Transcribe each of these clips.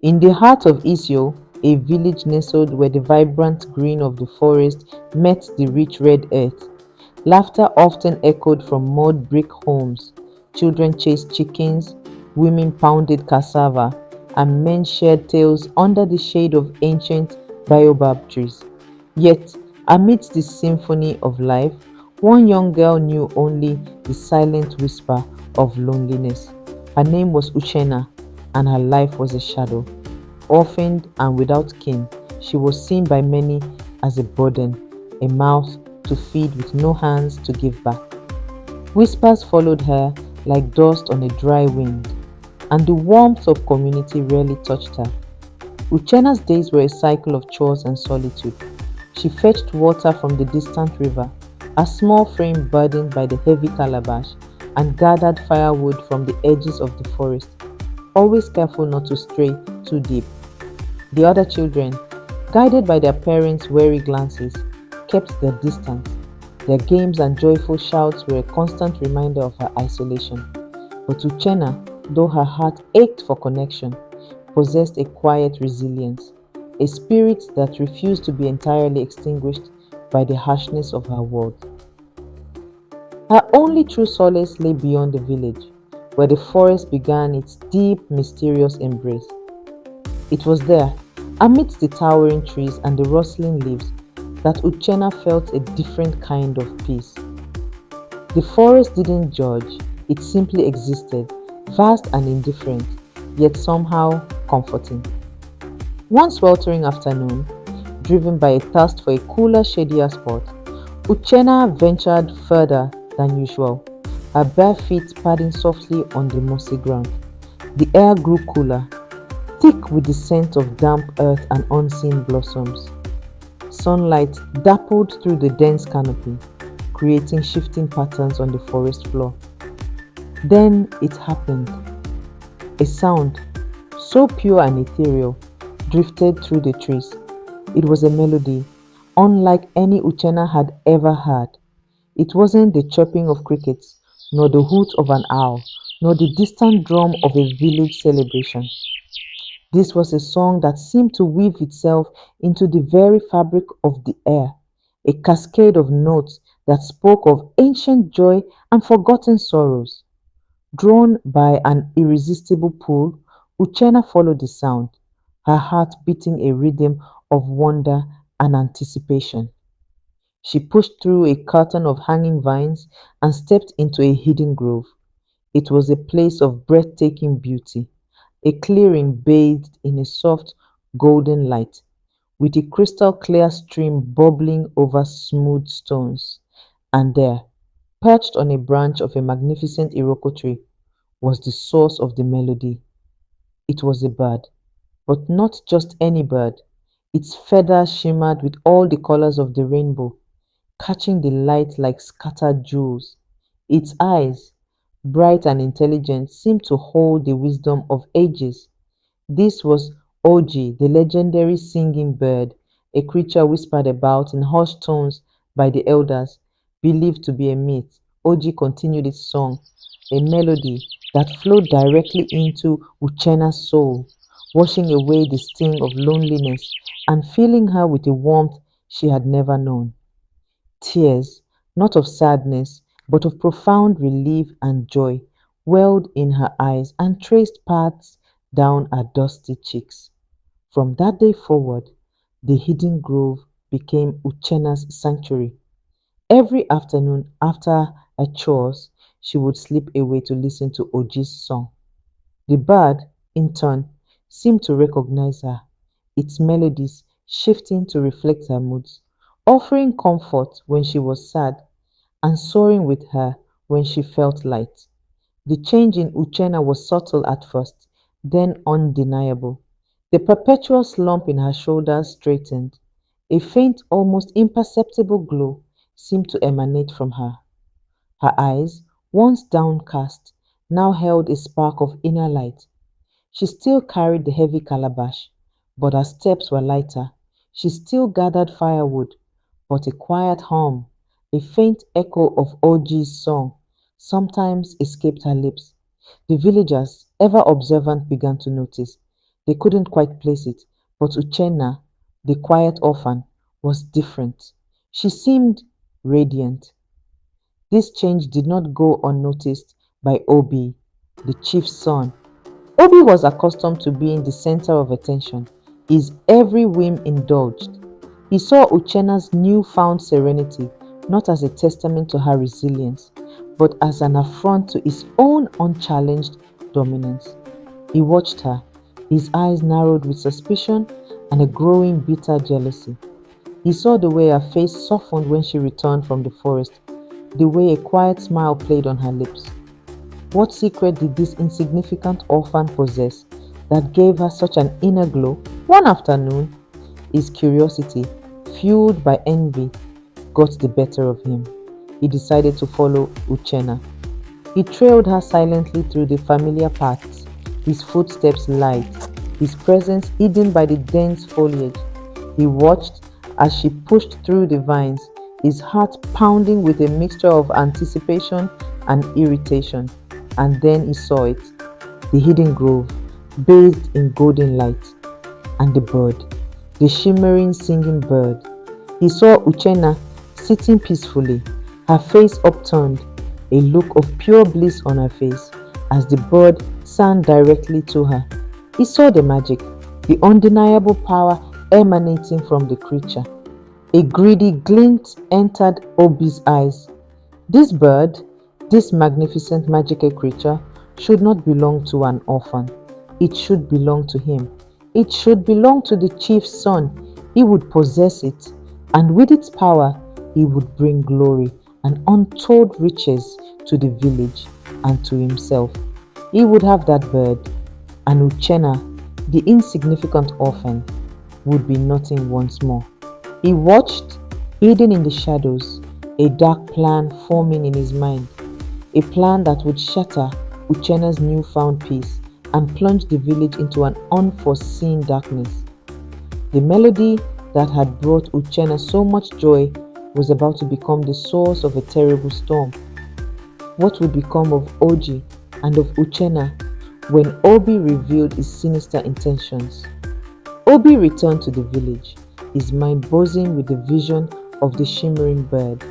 In the heart of Isio, a village nestled where the vibrant green of the forest met the rich red earth, laughter often echoed from mud brick homes. Children chased chickens, women pounded cassava, and men shared tales under the shade of ancient baobab trees. Yet, amidst the symphony of life, one young girl knew only the silent whisper of loneliness. Her name was Uchenna, and her life was a shadow. Orphaned and without kin, she was seen by many as a burden, a mouth to feed with no hands to give back. Whispers followed her like dust on a dry wind, and the warmth of community rarely touched her. Uchenna's days were a cycle of chores and solitude. She fetched water from the distant river, a small frame burdened by the heavy calabash, and gathered firewood from the edges of the forest, always careful not to stray too deep. The other children, guided by their parents' wary glances, kept their distance. Their games and joyful shouts were a constant reminder of her isolation. But Uchenna, though her heart ached for connection, possessed a quiet resilience, a spirit that refused to be entirely extinguished by the harshness of her world. Her only true solace lay beyond the village, where the forest began its deep, mysterious embrace. It was there, amidst the towering trees and the rustling leaves, that Uchenna felt a different kind of peace. The forest didn't judge, it simply existed, vast and indifferent, yet somehow comforting. One sweltering afternoon, driven by a thirst for a cooler, shadier spot, Uchenna ventured further than usual, her bare feet padding softly on the mossy ground. The air grew cooler, thick with the scent of damp earth and unseen blossoms. Sunlight dappled through the dense canopy, creating shifting patterns on the forest floor. Then it happened. A sound, so pure and ethereal, drifted through the trees. It was a melody, unlike any Uchenna had ever heard. It wasn't the chirping of crickets, nor the hoot of an owl, nor the distant drum of a village celebration. This was a song that seemed to weave itself into the very fabric of the air, a cascade of notes that spoke of ancient joy and forgotten sorrows. Drawn by an irresistible pull, Uchenna followed the sound, her heart beating a rhythm of wonder and anticipation. She pushed through a curtain of hanging vines and stepped into a hidden grove. It was a place of breathtaking beauty, a clearing bathed in a soft golden light, with a crystal clear stream bubbling over smooth stones. And there, perched on a branch of a magnificent iroko tree, was the source of the melody. It was a bird, but not just any bird. Its feathers shimmered with all the colors of the rainbow, catching the light like scattered jewels. Its eyes, bright and intelligent, seemed to hold the wisdom of ages. This was Oji, the legendary singing bird, a creature whispered about in hushed tones by the elders, believed to be a myth. Oji continued its song, a melody that flowed directly into Uchenna's soul, washing away the sting of loneliness and filling her with a warmth she had never known. Tears, not of sadness, but of profound relief and joy, welled in her eyes and traced paths down her dusty cheeks. From that day forward, the hidden grove became Uchenna's sanctuary. Every afternoon after her chores, she would slip away to listen to Oji's song. The bird, in turn, seemed to recognize her, its melodies shifting to reflect her moods, offering comfort when she was sad and soaring with her when she felt light. The change in Uchenna was subtle at first, then undeniable. The perpetual slump in her shoulders straightened. A faint, almost imperceptible glow seemed to emanate from her. Her eyes, once downcast, now held a spark of inner light. She still carried the heavy calabash, but her steps were lighter. She still gathered firewood, but a quiet hum, a faint echo of Oji's song, sometimes escaped her lips. The villagers, ever observant, began to notice. They couldn't quite place it, but Uchenna, the quiet orphan, was different. She seemed radiant. This change did not go unnoticed by Obi, the chief's son. Obi was accustomed to being the center of attention, his every whim indulged. He saw Uchenna's newfound serenity not as a testament to her resilience, but as an affront to his own unchallenged dominance. He watched her, his eyes narrowed with suspicion and a growing bitter jealousy. He saw the way her face softened when she returned from the forest, the way a quiet smile played on her lips. What secret did this insignificant orphan possess that gave her such an inner glow? One afternoon, his curiosity, fueled by envy, got the better of him. He decided to follow Uchenna. He trailed her silently through the familiar paths, his footsteps light, his presence hidden by the dense foliage. He watched as she pushed through the vines, his heart pounding with a mixture of anticipation and irritation. And then he saw it, the hidden grove, bathed in golden light, and the bird, the shimmering singing bird. He saw Uchenna sitting peacefully, her face upturned, a look of pure bliss on her face as the bird sang directly to her. He saw the magic, the undeniable power emanating from the creature. A greedy glint entered Obi's eyes. This bird, this magnificent magical creature, should not belong to an orphan. It should belong to him. It should belong to the chief's son. He would possess it, and with its power, he would bring glory and untold riches to the village and to himself. He would have that bird, and Uchenna, the insignificant orphan, would be nothing once more. He watched, hidden in the shadows, a dark plan forming in his mind, a plan that would shatter Uchenna's newfound peace and plunge the village into an unforeseen darkness. The melody that had brought Uchenna so much joy was about to become the source of a terrible storm. What would become of Oji and of Uchenna when Obi revealed his sinister intentions? Obi returned to the village, his mind buzzing with the vision of the shimmering bird.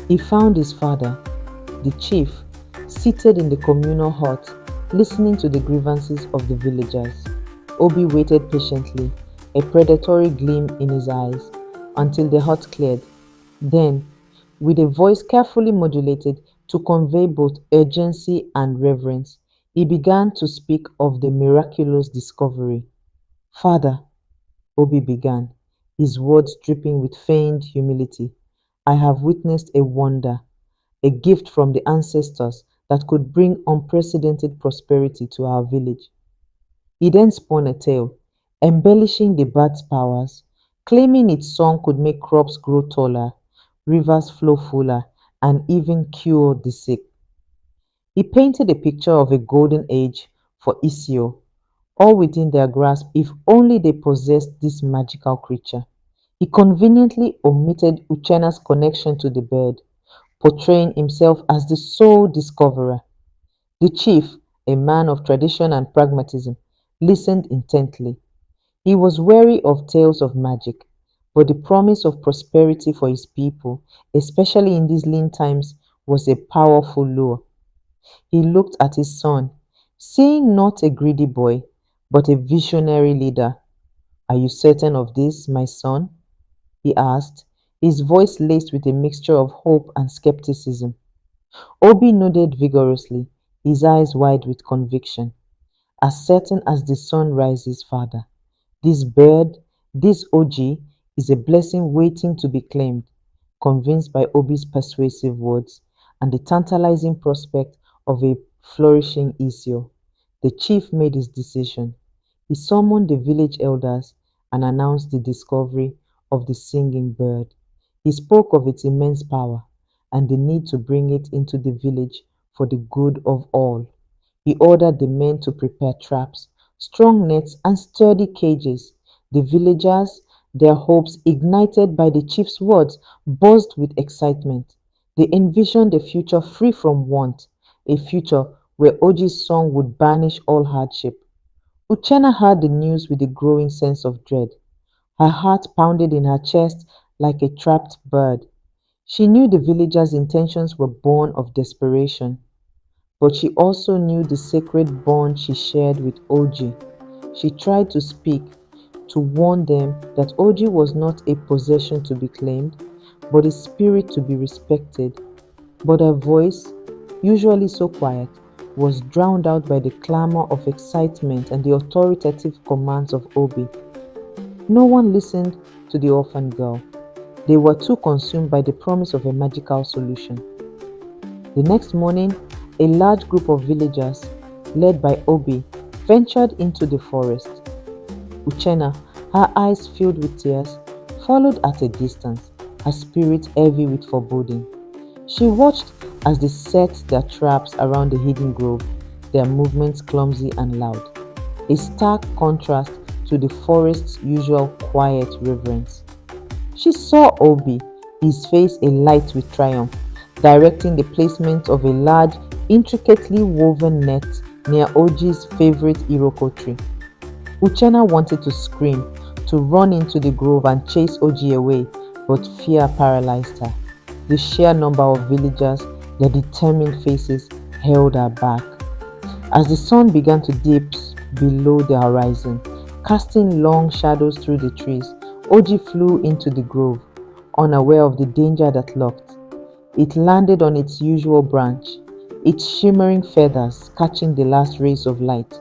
He found his father, the chief, seated in the communal hut, listening to the grievances of the villagers. Obi waited patiently, a predatory gleam in his eyes, until the hut cleared. Then, with a voice carefully modulated to convey both urgency and reverence, he began to speak of the miraculous discovery. Father, Obi began, his words dripping with feigned humility, I have witnessed a wonder, a gift from the ancestors that could bring unprecedented prosperity to our village. He then spun a tale, embellishing the bird's powers, claiming its song could make crops grow taller, rivers flow fuller, and even cure the sick. He painted a picture of a golden age for Isio, all within their grasp if only they possessed this magical creature. He conveniently omitted Uchenna's connection to the bird, portraying himself as the sole discoverer. The chief, a man of tradition and pragmatism, listened intently. He was wary of tales of magic, but the promise of prosperity for his people, especially in these lean times, was a powerful lure. He looked at his son, seeing not a greedy boy, but a visionary leader. Are you certain of this, my son? He asked, his voice laced with a mixture of hope and skepticism. Obi nodded vigorously, his eyes wide with conviction. As certain as the sun rises, father. This bird, this Oji, is a blessing waiting to be claimed. Convinced by Obi's persuasive words and the tantalizing prospect of a flourishing Isio, the chief made his decision. He summoned the village elders and announced the discovery of the singing bird. He spoke of its immense power and the need to bring it into the village for the good of all. He ordered the men to prepare traps, strong nets, and sturdy cages. The villagers, their hopes ignited by the chief's words, buzzed with excitement. They envisioned a future free from want, a future where Oji's song would banish all hardship. Uchenna heard the news with a growing sense of dread. Her heart pounded in her chest like a trapped bird. She knew the villagers' intentions were born of desperation, but she also knew the sacred bond she shared with Oji. She tried to speak, to warn them that Oji was not a possession to be claimed, but a spirit to be respected. But her voice, usually so quiet, was drowned out by the clamor of excitement and the authoritative commands of Obi. No one listened to the orphan girl. They were too consumed by the promise of a magical solution. The next morning, a large group of villagers, led by Obi, ventured into the forest. Uchenna, her eyes filled with tears, followed at a distance, her spirit heavy with foreboding. She watched as they set their traps around the hidden grove, their movements clumsy and loud, a stark contrast to the forest's usual quiet reverence. She saw Obi, his face alight with triumph, directing the placement of a large, intricately woven net near Oji's favorite Iroko tree. Uchenna wanted to scream, to run into the grove and chase Oji away, but fear paralyzed her. The sheer number of villagers, their determined faces, held her back. As the sun began to dip below the horizon, casting long shadows through the trees, Oji flew into the grove, unaware of the danger that lurked. It landed on its usual branch, its shimmering feathers catching the last rays of light.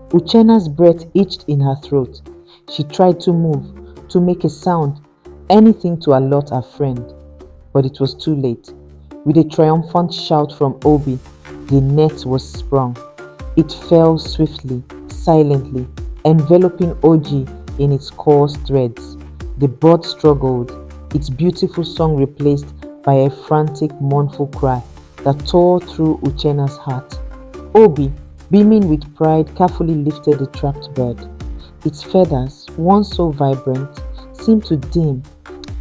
Uchenna's breath itched in her throat. She tried to move, to make a sound, anything to alert her friend. But it was too late. With a triumphant shout from Obi, the net was sprung. It fell swiftly, silently, enveloping Oji in its coarse threads. The bird struggled, its beautiful song replaced by a frantic, mournful cry that tore through Uchenna's heart. Obi, beaming with pride, carefully lifted the trapped bird. Its feathers, once so vibrant, seemed to dim,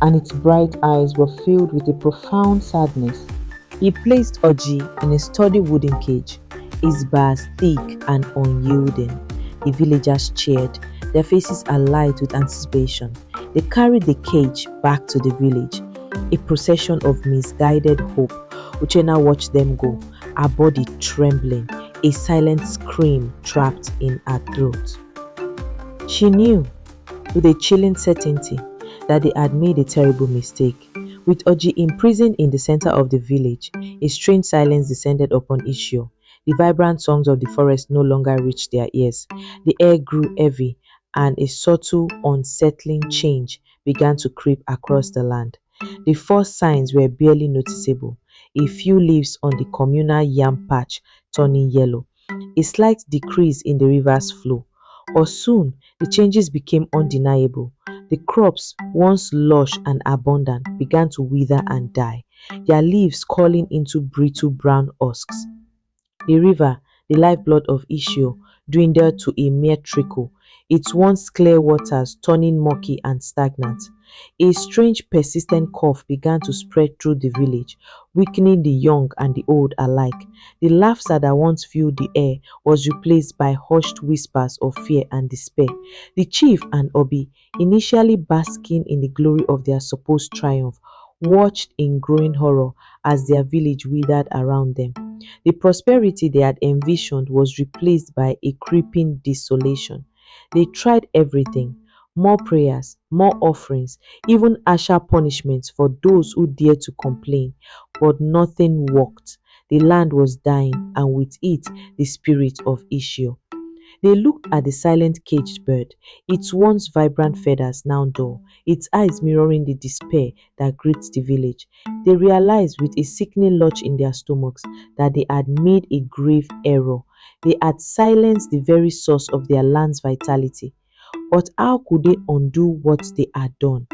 and its bright eyes were filled with a profound sadness. He placed Oji in a sturdy wooden cage, its bars thick and unyielding. The villagers cheered, their faces alight with anticipation. They carried the cage back to the village, a procession of misguided hope. Uchenna watched them go, her body trembling, a silent scream trapped in her throat. She knew, with a chilling certainty, that they had made a terrible mistake. With Oji imprisoned in the center of the village, a strange silence descended upon Isio. The vibrant songs of the forest no longer reached their ears. The air grew heavy, and a subtle, unsettling change began to creep across the land. The first signs were barely noticeable, a few leaves on the communal yam patch turning yellow, a slight decrease in the river's flow. But soon, the changes became undeniable. The crops, once lush and abundant, began to wither and die, their leaves curling into brittle brown husks. The river, the lifeblood of Isio, dwindled to a mere trickle, its once clear waters turning murky and stagnant. A strange, persistent cough began to spread through the village, weakening the young and the old alike. The laughter that once filled the air was replaced by hushed whispers of fear and despair. The chief and Obi, initially basking in the glory of their supposed triumph, watched in growing horror as their village withered around them. The prosperity they had envisioned was replaced by a creeping desolation. They tried everything, more prayers, more offerings, even harsher punishments for those who dared to complain, but nothing worked. The land was dying, and with it, the spirit of Isio. They looked at the silent caged bird, its once vibrant feathers now dull, its eyes mirroring the despair that gripped the village. They realized with a sickening lurch in their stomachs that they had made a grave error. They had silenced the very source of their land's vitality. But how could they undo what they had done?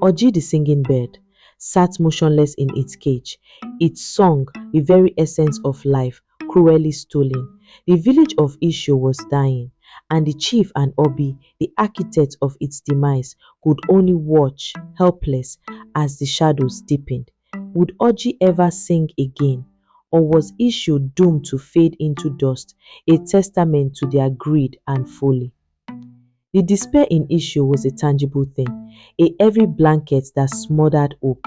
Oji the singing bird sat motionless in its cage, its song, the very essence of life, cruelly stolen. The village of Isho was dying, and the chief and Obi, the architect of its demise, could only watch, helpless, as the shadows deepened. Would Oji ever sing again? Or was Isio doomed to fade into dust, a testament to their greed and folly? The despair in Isio was a tangible thing, a heavy blanket that smothered hope.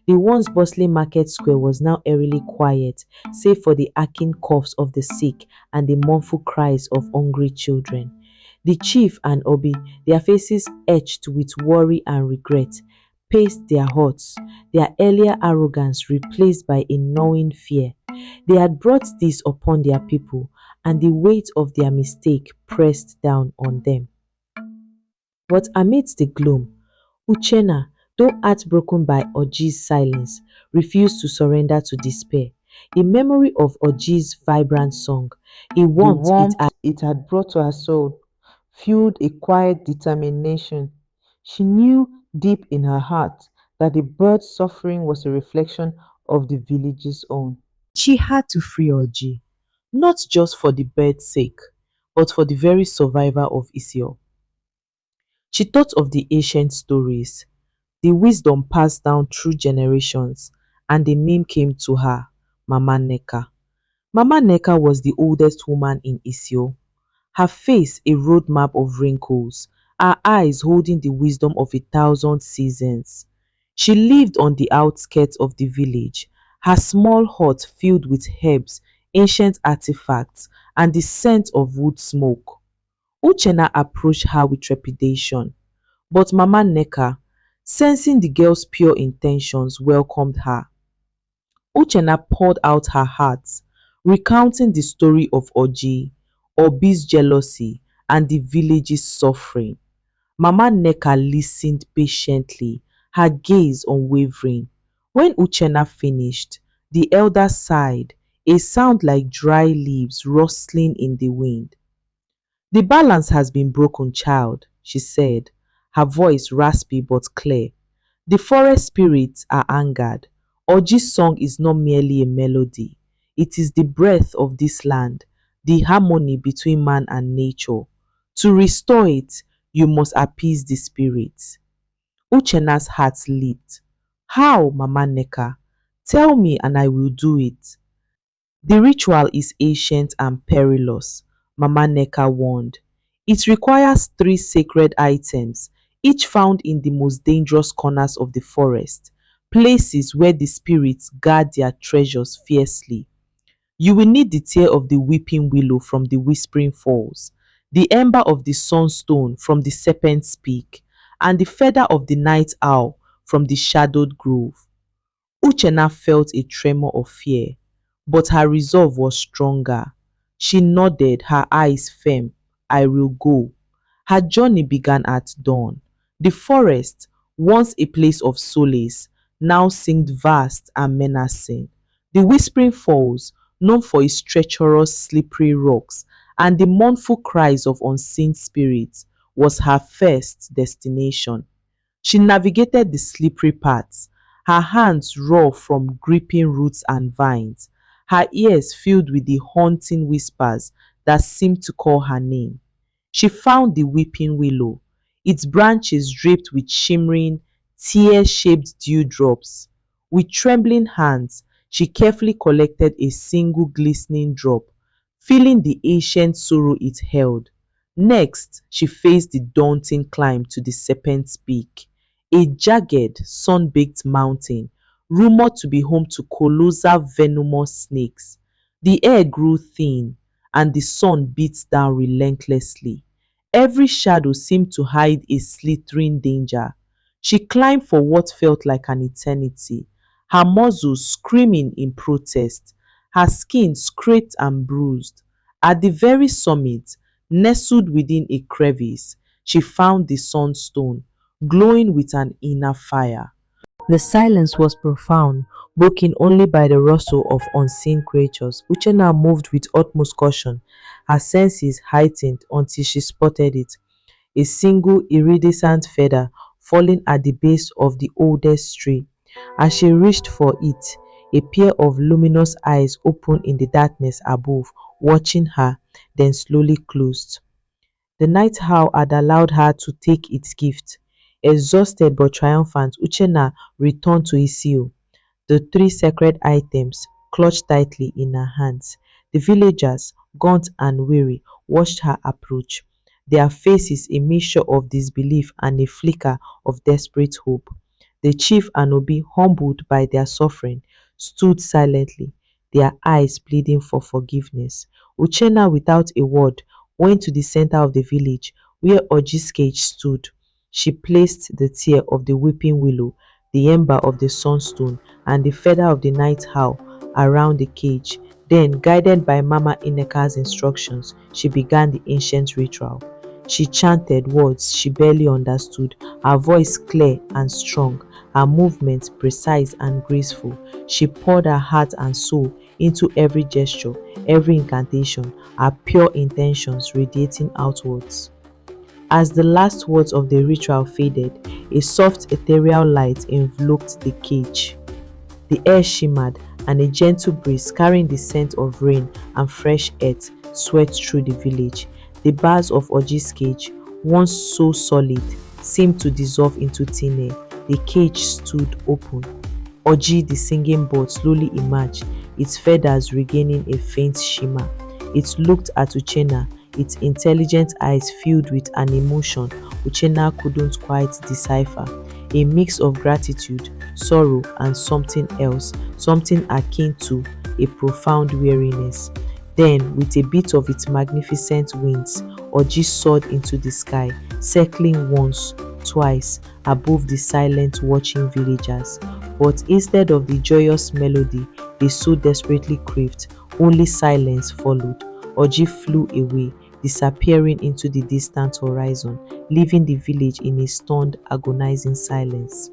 The once bustling market square was now eerily quiet, save for the aching coughs of the sick and the mournful cries of hungry children. The chief and Obi, their faces etched with worry and regret, paced their huts, their earlier arrogance replaced by a gnawing fear. They had brought this upon their people, and the weight of their mistake pressed down on them. But amidst the gloom, Uchenna, though heartbroken by Oji's silence, refused to surrender to despair. The memory of Oji's vibrant song, the The warmth it warmth had it had brought to her soul fueled a quiet determination. She knew deep in her heart that the bird's suffering was a reflection of the village's own. she had to free Oji, not just for the bird's sake, but for the very survival of Isio. She thought of the ancient stories, the wisdom passed down through generations, and the name came to her, Mama Nneka. Mama Nneka was the oldest woman in Isio, her face a roadmap of wrinkles, her eyes holding the wisdom of 1,000 seasons. She lived on the outskirts of the village, her small hut filled with herbs, ancient artifacts, and the scent of wood smoke. Uchenna approached her with trepidation, but Mama Nneka, sensing the girl's pure intentions, welcomed her. Uchenna poured out her heart, recounting the story of Oji, Obi's jealousy, and the village's suffering. Mama Nneka listened patiently, her gaze unwavering. When Uchenna finished, the elder sighed, a sound like dry leaves rustling in the wind. The balance has been broken, child, she said, her voice raspy but clear. The forest spirits are angered. Oji's song is not merely a melody, it is the breath of this land, the harmony between man and nature. To restore it, you must appease the spirits. Uchenna's heart leaped. How, Mama Nneka? Tell me and I will do it. The ritual is ancient and perilous, Mama Nneka warned. It requires three sacred items, each found in the most dangerous corners of the forest, places where the spirits guard their treasures fiercely. You will need the tear of the weeping willow from the whispering falls, the ember of the sunstone from the serpent's peak, and the feather of the night owl from the shadowed grove. Uchenna felt a tremor of fear, but her resolve was stronger. She nodded, her eyes firm. I will go. Her journey began at dawn. The forest, once a place of solace, now seemed vast and menacing. The Whispering Falls, known for its treacherous, slippery rocks and the mournful cries of unseen spirits, was her first destination. She navigated the slippery paths, her hands raw from gripping roots and vines, her ears filled with the haunting whispers that seemed to call her name. She found the weeping willow, its branches draped with shimmering, tear-shaped dewdrops. With trembling hands, she carefully collected a single glistening drop, feeling the ancient sorrow it held. Next, she faced the daunting climb to the serpent's peak, a jagged, sun-baked mountain rumored to be home to colossal venomous snakes. The air grew thin, and the sun beat down relentlessly. Every shadow seemed to hide a slithering danger. She climbed for what felt like an eternity, her muscles screaming in protest, her skin scraped and bruised. At the very summit, nestled within a crevice, she found the sunstone, glowing with an inner fire. The silence was profound, broken only by the rustle of unseen creatures. Uchenna moved with utmost caution, her senses heightened until she spotted it, a single iridescent feather falling at the base of the oldest tree. As she reached for it, a pair of luminous eyes opened in the darkness above, watching her, then slowly closed. The night owl had allowed her to take its gift. Exhausted but triumphant, Uchenna returned to Isio, the three sacred items, clutched tightly in her hands. The villagers, gaunt and weary, watched her approach, their faces a mixture of disbelief and a flicker of desperate hope. The chief and Obi, humbled by their suffering, stood silently, their eyes pleading for forgiveness. Uchenna, without a word, went to the center of the village where Oji's cage stood. She placed the tear of the weeping willow, the ember of the sunstone, and the feather of the night owl around the cage. Then, guided by Mama Nneka's instructions, she began the ancient ritual. She chanted words she barely understood, her voice clear and strong, her movements precise and graceful. She poured her heart and soul into every gesture, every incantation, her pure intentions radiating outwards. As the last words of the ritual faded, a soft ethereal light enveloped the cage. The air shimmered, and a gentle breeze carrying the scent of rain and fresh earth swept through the village. The bars of Oji's cage, once so solid, seemed to dissolve into thin air. The cage stood open. Oji, the singing bird, slowly emerged, its feathers regaining a faint shimmer. It looked at Uchenna, its intelligent eyes filled with an emotion Uchenna couldn't quite decipher, a mix of gratitude, sorrow, and something else, something akin to a profound weariness. Then, with a bit of its magnificent wings, Oji soared into the sky, circling once, twice, above the silent watching villagers. But instead of the joyous melody they so desperately craved, only silence followed. Oji flew away, disappearing into the distant horizon, leaving the village in a stunned, agonizing silence.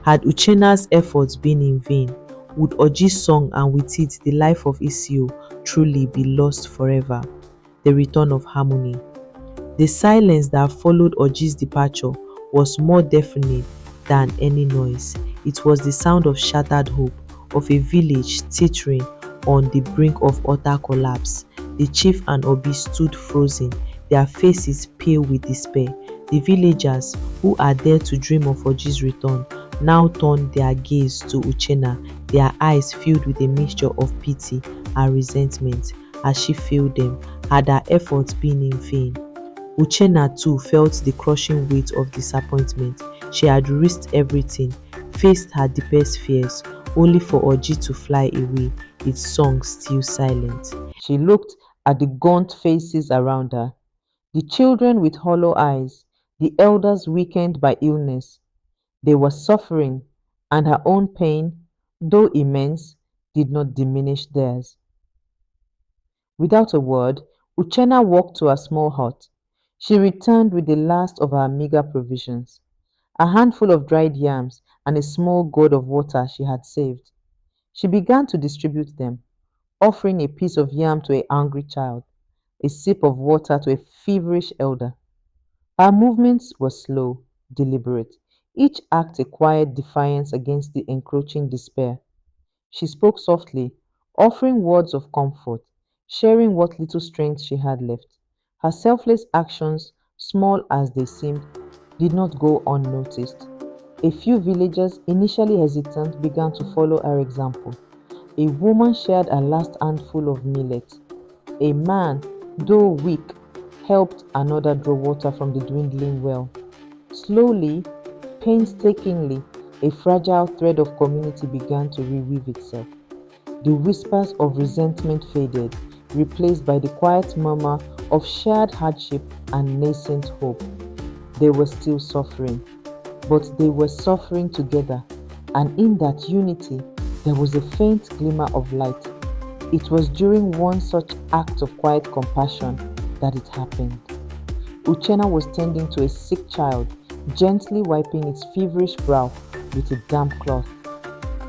Had Uchenna's efforts been in vain? Would Oji's song and with it the life of Isio truly be lost forever? The return of harmony. The silence that followed Oji's departure was more deafening than any noise. It was the sound of shattered hope, of a village teetering on the brink of utter collapse. The chief and Obi stood frozen, their faces pale with despair. The villagers, who are there to dream of Oji's return, now turned their gaze to Uchenna, their eyes filled with a mixture of pity and resentment as she failed them. Had her efforts been in vain? Uchenna too felt the crushing weight of disappointment. She had risked everything, faced her deepest fears, only for Oji to fly away, its song still silent. She looked at the gaunt faces around her, the children with hollow eyes, the elders weakened by illness. They were suffering, and her own pain, though immense, did not diminish theirs. Without a word, Uchenna walked to a small hut. She returned with the last of her meager provisions, a handful of dried yams and a small gourd of water she had saved. She began to distribute them, offering a piece of yam to a hungry child, a sip of water to a feverish elder. Her movements were slow, deliberate, each act a quiet defiance against the encroaching despair. She spoke softly, offering words of comfort, sharing what little strength she had left. Her selfless actions, small as they seemed, did not go unnoticed. A few villagers, initially hesitant, began to follow her example. A woman shared a last handful of millet. A man, though weak, helped another draw water from the dwindling well. Slowly, painstakingly, a fragile thread of community began to reweave itself. The whispers of resentment faded, replaced by the quiet murmur of shared hardship and nascent hope. They were still suffering, but they were suffering together, and in that unity, there was a faint glimmer of light. It was during one such act of quiet compassion that it happened. Uchenna was tending to a sick child, gently wiping its feverish brow with a damp cloth.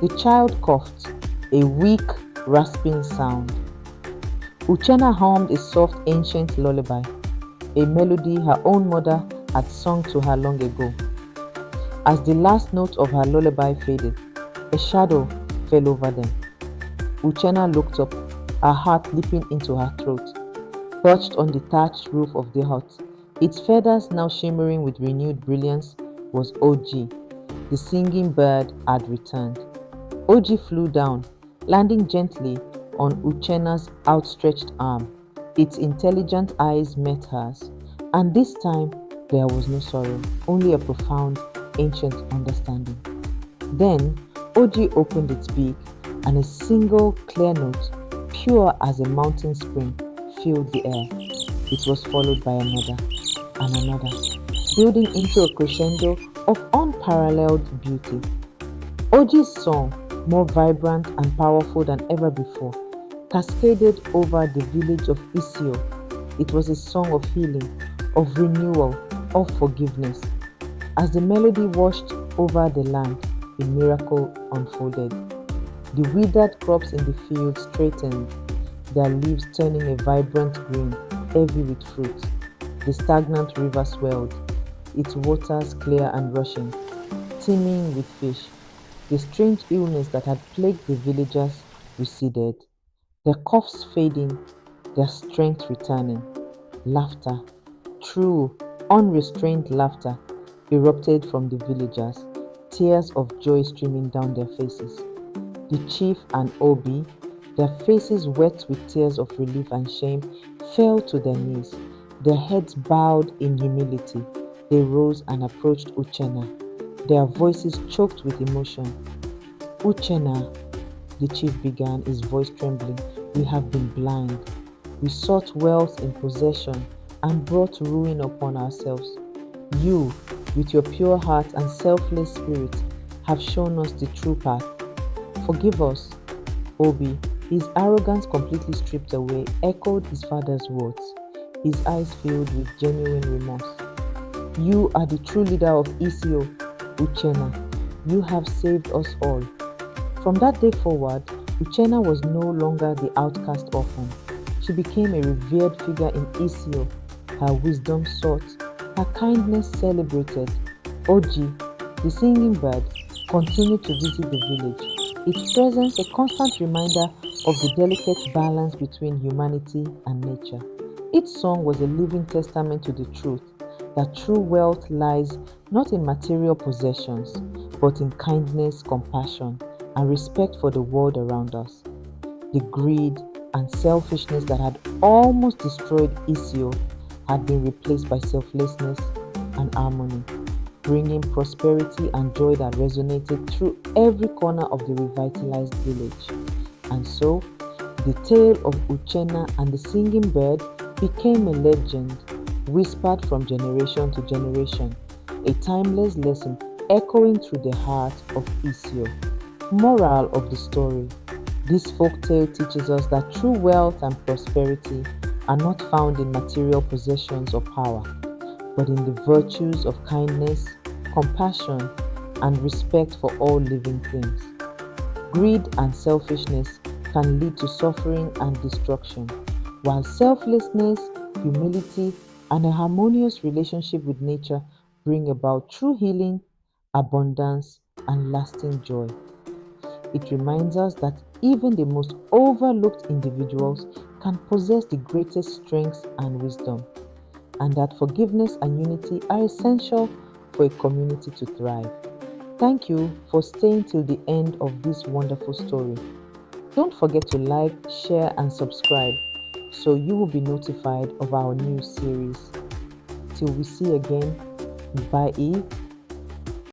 The child coughed, a weak, rasping sound. Uchenna hummed a soft ancient lullaby, a melody her own mother had sung to her long ago. As the last note of her lullaby faded, a shadow fell over them. Uchenna looked up, her heart leaping into her throat. Perched on the thatched roof of the hut, its feathers now shimmering with renewed brilliance, was Oji. The singing bird had returned. Oji flew down, landing gently on Uchenna's outstretched arm. Its intelligent eyes met hers, and this time there was no sorrow, only a profound, ancient understanding. Then Oji opened its beak, and a single clear note, pure as a mountain spring, filled the air. It was followed by another and another, building into a crescendo of unparalleled beauty. Oji's song, more vibrant and powerful than ever before, cascaded over the village of Isio. It was a song of healing, of renewal, of forgiveness. As the melody washed over the land, a miracle unfolded. The withered crops in the field straightened, their leaves turning a vibrant green, heavy with fruit. The stagnant river swelled, its waters clear and rushing, teeming with fish. The strange illness that had plagued the villagers receded, their coughs fading, their strength returning. Laughter, true, unrestrained laughter, erupted from the villagers, tears of joy streaming down their faces. The chief and Obi, their faces wet with tears of relief and shame, fell to their knees, their heads bowed in humility. They rose and approached Uchenna, their voices choked with emotion. Uchenna, the chief began, his voice trembling, we have been blind. We sought wealth in possession and brought ruin upon ourselves. You, with your pure heart and selfless spirit, have shown us the true path. Forgive us. Obi, his arrogance completely stripped away, echoed his father's words, his eyes filled with genuine remorse. You are the true leader of Isio, Uchenna. You have saved us all. From that day forward, Uchenna was no longer the outcast orphan. She became a revered figure in Isio, her wisdom sought, her kindness celebrated. Oji, the singing bird, continued to visit the village, its presence a constant reminder of the delicate balance between humanity and nature. Its song was a living testament to the truth that true wealth lies not in material possessions, but in kindness, compassion, and respect for the world around us. The greed and selfishness that had almost destroyed Isio had been replaced by selflessness and harmony, bringing prosperity and joy that resonated through every corner of the revitalized village. And so, the tale of Uchenna and the singing bird became a legend, whispered from generation to generation, a timeless lesson echoing through the heart of Isio. Moral of the story: this folktale teaches us that true wealth and prosperity are not found in material possessions or power, but in the virtues of kindness, compassion, and respect for all living things. Greed and selfishness can lead to suffering and destruction, while selflessness, humility, and a harmonious relationship with nature bring about true healing, abundance, and lasting joy. It reminds us that even the most overlooked individuals can possess the greatest strengths and wisdom, and that forgiveness and unity are essential for a community to thrive. Thank you for staying till the end of this wonderful story. Don't forget to like, share, and subscribe so you will be notified of our new series. Till we see again, bye.